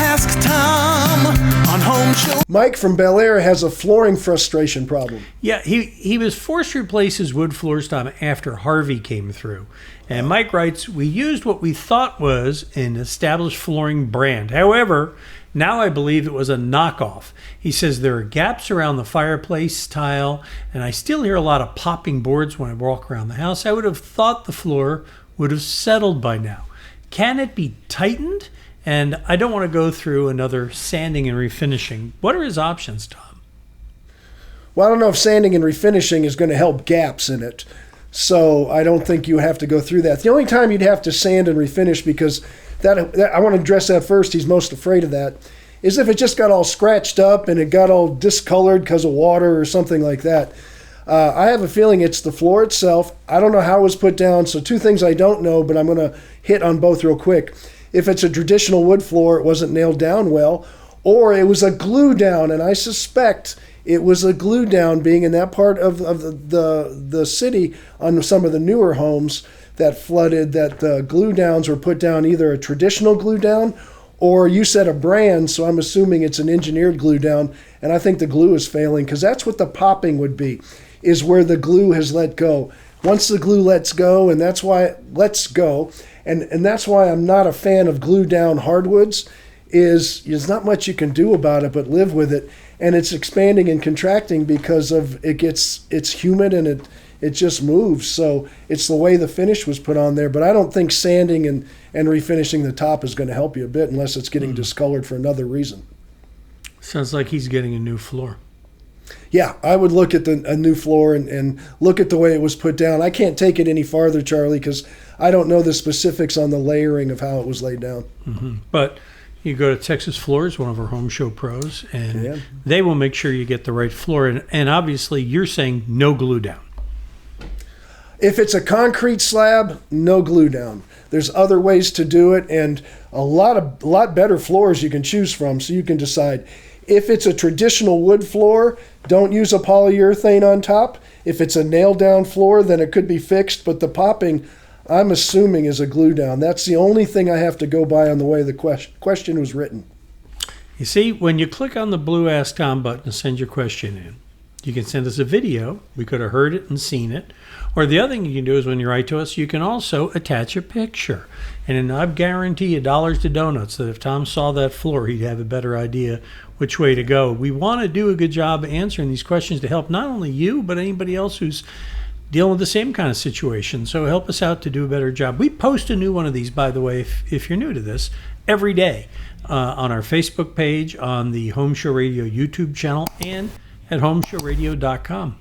Ask Tom on Home Show. Mike from Bel Air has a flooring frustration problem. Yeah, he was forced to replace his wood floors, Tom, after Harvey came through. And Mike writes, we used what we thought was an established flooring brand. However, now I believe it was a knockoff. He says there are gaps around the fireplace tile, and I still hear a lot of popping boards when I walk around the house. I would have thought the floor would have settled by now. Can it be tightened? And I don't want to go through another sanding and refinishing. What are his options, Tom? Well, I don't know if sanding and refinishing is going to help gaps in it. So I don't think you have to go through that. The only time you'd have to sand and refinish, because that I want to address that first, he's most afraid of that, is if it just got all scratched up and it got all discolored because of water or something like that. I have a feeling it's the floor itself. I don't know how it was put down, so two things I don't know, but I'm going to hit on both real quick. If it's a traditional wood floor, it wasn't nailed down well, or it was a glue down, and I suspect it was a glue down, being in that part of the city on some of the newer homes that flooded, that the glue downs were put down either a traditional glue down or you said a brand, so I'm assuming it's an engineered glue down, and I think the glue is failing, because that's what the popping would be, is where the glue has let go. Once the glue lets go, and that's why it lets go, and that's why I'm not a fan of glue down hardwoods, is there's not much you can do about it but live with it. And it's expanding and contracting because of it's humid and it just moves. So it's the way the finish was put on there. But I don't think sanding and refinishing the top is going to help you a bit unless it's getting discolored for another reason. Sounds like he's getting a new floor. Yeah, I would look at a new floor and look at the way it was put down. I can't take it any farther, Charlie, because I don't know the specifics on the layering of how it was laid down. Mm-hmm. But you go to Texas Floors, one of our home show pros, and they will make sure you get the right floor. And obviously, you're saying no glue down. If it's a concrete slab, no glue down. There's other ways to do it, and a lot better floors you can choose from, so you can decide. If it's a traditional wood floor, don't use a polyurethane on top. If it's a nailed down floor, then it could be fixed, but the popping, I'm assuming, is a glue down. That's the only thing I have to go by on the way the question was written. You see, when you click on the blue Ask Tom button to send your question in, you can send us a video. We could have heard it and seen it. Or the other thing you can do is when you write to us, you can also attach a picture. And I guarantee you dollars to donuts that if Tom saw that floor, he'd have a better idea which way to go. We want to do a good job answering these questions to help not only you, but anybody else who's dealing with the same kind of situation. So help us out to do a better job. We post a new one of these, by the way, if you're new to this, every day on our Facebook page, on the Home Show Radio YouTube channel, and at HomeShowRadio.com.